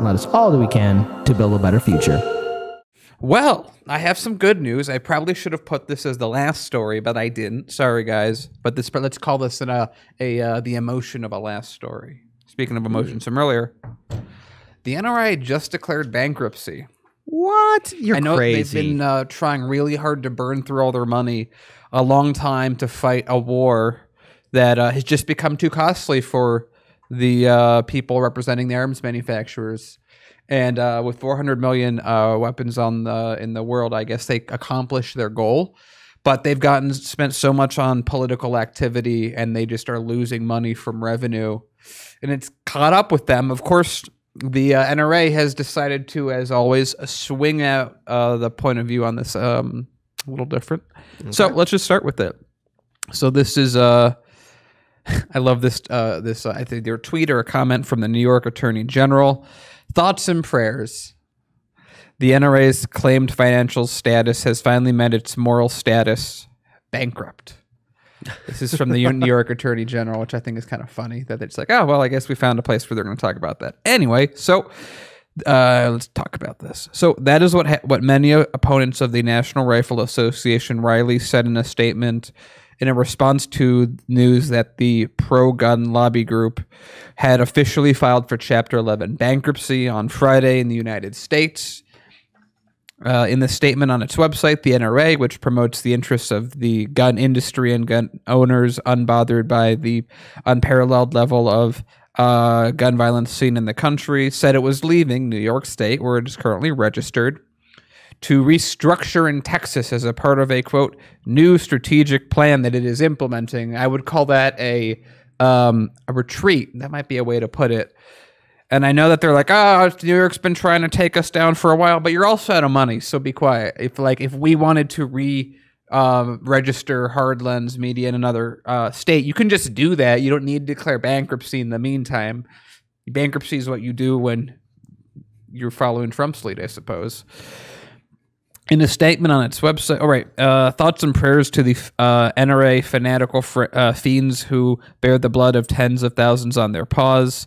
let us all do we can to build a better future. Well, I have some good news. I probably should have put this as the last story, but I didn't. Sorry, guys. But let's call this the emotion of a last story. Speaking of emotions from earlier, the NRA just declared bankruptcy. What? You're I know crazy. they've been trying really hard to burn through all their money a long time to fight a war that has just become too costly for the people representing the arms manufacturers. And with 400 million weapons in the world, I guess they accomplished their goal. But they've spent so much on political activity, and they just are losing money from revenue. And it's caught up with them. Of course, the NRA has decided to, as always, swing out the point of view on this a little different. Okay. So let's just start with it. So this is I love this. I think their tweet or a comment from the New York Attorney General. Thoughts and prayers. The NRA's claimed financial status has finally met its moral status, bankrupt. This is from the New York Attorney General, which I think is kind of funny that it's like, oh, well, I guess we found a place where they're going to talk about that. Anyway, so let's talk about this. So that is what many opponents of the National Rifle Association, Riley, said in a statement in a response to news that the pro-gun lobby group had officially filed for Chapter 11 bankruptcy on Friday in the United States. In the statement on its website, the NRA, which promotes the interests of the gun industry and gun owners unbothered by the unparalleled level of gun violence seen in the country, said it was leaving New York State, where it is currently registered, to restructure in Texas as a part of a, quote, new strategic plan that it is implementing. I would call that a retreat. That might be a way to put it. And I know that they're like, oh, New York's been trying to take us down for a while, but you're also out of money, so be quiet. If we wanted to register Hard Lens Media in another state, you can just do that. You don't need to declare bankruptcy in the meantime. Bankruptcy is what you do when you're following Trump's lead, I suppose. In a statement on its website, all right, thoughts and prayers to the NRA fanatical fiends who bear the blood of tens of thousands on their paws,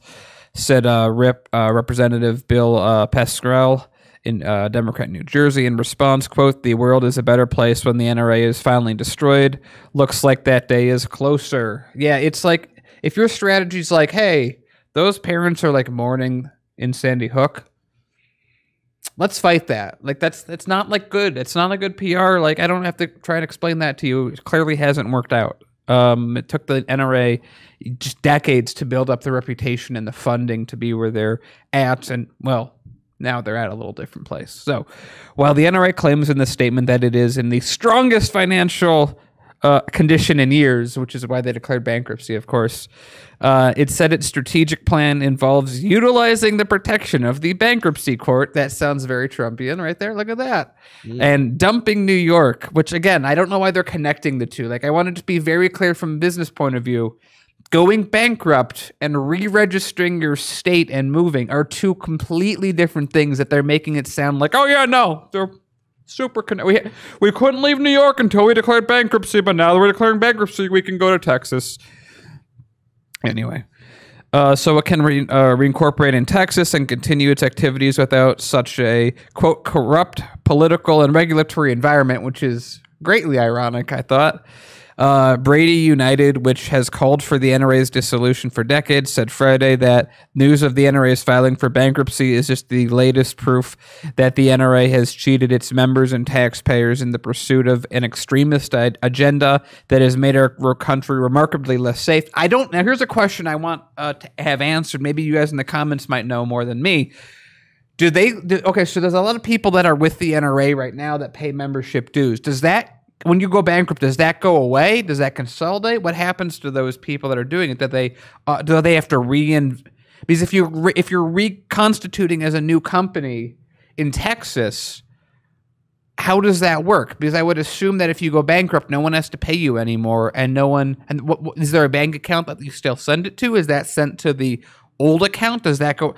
said Representative Bill Pascrell, in Democrat New Jersey. In response, quote, the world is a better place when the NRA is finally destroyed. Looks like that day is closer. Yeah, it's like, if your strategy's like, hey, those parents are like mourning in Sandy Hook, let's fight that. Like, that's not like good. It's not a good PR. Like, I don't have to try and explain that to you. It clearly hasn't worked out. It took the NRA just decades to build up the reputation and the funding to be where they're at. And, well, now they're at a little different place. So while the NRA claims in this statement that it is in the strongest financial condition in years, which is why they declared bankruptcy, of course, it said its strategic plan involves utilizing the protection of the bankruptcy court. That sounds very Trumpian right there. Look at that. And dumping New York, which, again, I don't know why they're connecting the two. Like, I wanted to be very clear from a business point of view. Going bankrupt and re-registering your state and moving are two completely different things that they're making it sound like, oh, yeah, no, they're super connected. We couldn't leave New York until we declared bankruptcy, but now that we're declaring bankruptcy, we can go to Texas. Anyway, so it can reincorporate in Texas and continue its activities without such a, quote, corrupt political and regulatory environment, which is greatly ironic, I thought. Brady United, which has called for the NRA's dissolution for decades, said Friday that news of the NRA's filing for bankruptcy is just the latest proof that the NRA has cheated its members and taxpayers in the pursuit of an extremist agenda that has made our country remarkably less safe. Now, here's a question I want to have answered. Maybe you guys in the comments might know more than me. Okay, so there's a lot of people that are with the NRA right now that pay membership dues. When you go bankrupt, does that go away? Does that consolidate? What happens to those people that are doing it? Do they have to because if you're reconstituting as a new company in Texas, how does that work? Because I would assume that if you go bankrupt, no one has to pay you anymore, and is there a bank account that you still send it to? Is that sent to the old account? Does that go?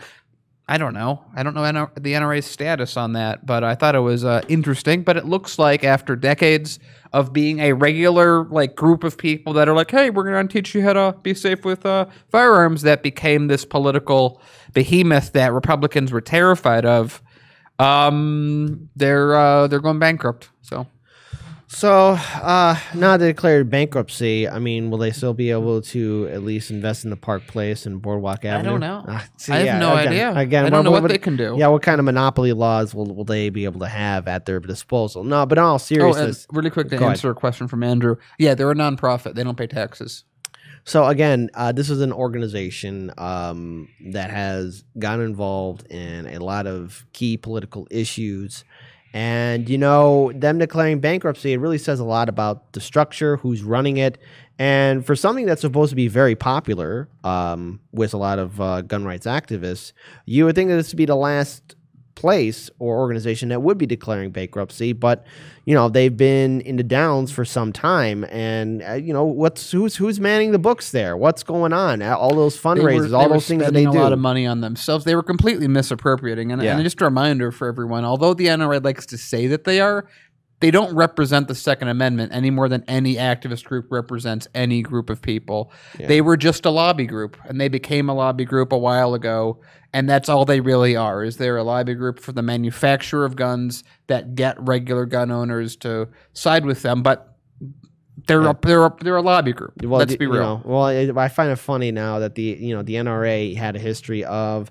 I don't know. I don't know the NRA's status on that, but I thought it was interesting. But it looks like after decades of being a regular like group of people that are like, hey, we're going to teach you how to be safe with firearms, that became this political behemoth that Republicans were terrified of. They're going bankrupt. So now they declared bankruptcy. I mean, will they still be able to at least invest in the Park Place and Boardwalk Avenue? I don't know. See, I have no idea. Again, I don't know what they can do. Yeah, what kind of monopoly laws will they be able to have at their disposal? No, but in all seriousness. Oh, and really quick to answer a question from Andrew. Yeah, they're a nonprofit. They don't pay taxes. So again, this is an organization that has gotten involved in a lot of key political issues. And, you know, them declaring bankruptcy, it really says a lot about the structure, who's running it. And for something that's supposed to be very popular with a lot of gun rights activists, you would think that this would be the last place or organization that would be declaring bankruptcy. But, you know, they've been in the downs for some time. And, you know, who's manning the books there? What's going on? All those fundraisers, all those things that they do. A lot of money on themselves. They were completely misappropriating. And just a reminder for everyone, although the NRA likes to say that they don't represent the Second Amendment any more than any activist group represents any group of people. Yeah. They were just a lobby group, and they became a lobby group a while ago, and that's all they really are, is they're a lobby group for the manufacturer of guns that get regular gun owners to side with them, but they're a lobby group. Well, let's be real. I find it funny now that the NRA had a history of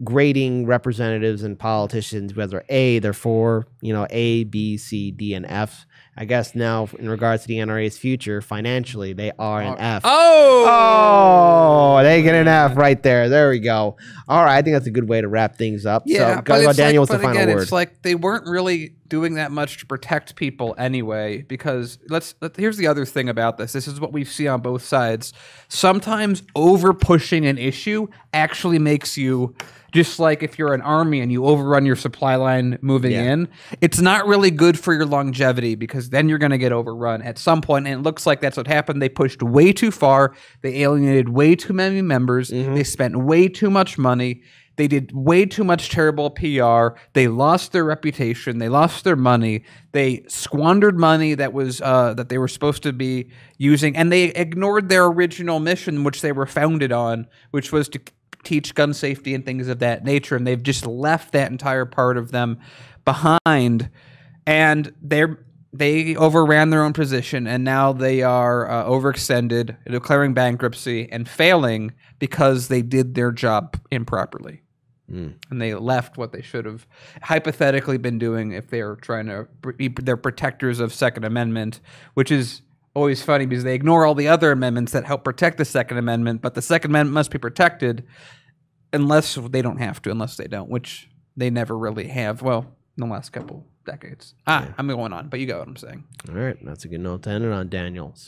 grading representatives and politicians, whether they're for, A, B, C, D, and F. I guess now in regards to the NRA's future, financially, they are an F. Oh, they get an F right there. There we go. All right, I think that's a good way to wrap things up. Yeah, so, Daniel, what's the final word? It's like they weren't really doing that much to protect people anyway, because here's the other thing about this. This is what we see on both sides. Sometimes over pushing an issue actually makes you, just like if you're an army and you overrun your supply line moving in, it's not really good for your longevity, because then you're going to get overrun at some point. And it looks like that's what happened. They pushed way too far. They alienated way too many members. They spent way too much money. They did way too much terrible PR. They lost their reputation. They lost their money. They squandered money that was that they were supposed to be using, and they ignored their original mission, which they were founded on, which was to teach gun safety and things of that nature. And they've just left that entire part of them behind, and they overran their own position, and now they are overextended, declaring bankruptcy and failing because they did their job improperly. And they left what they should have hypothetically been doing if they were trying to be their protectors of Second Amendment, which is always funny because they ignore all the other amendments that help protect the Second Amendment, but the Second Amendment must be protected unless they don't have to, unless they don't, which they never really have, well, in the last couple decades. I'm going on, but you got what I'm saying. All right, that's a good note to end it on, Daniel. So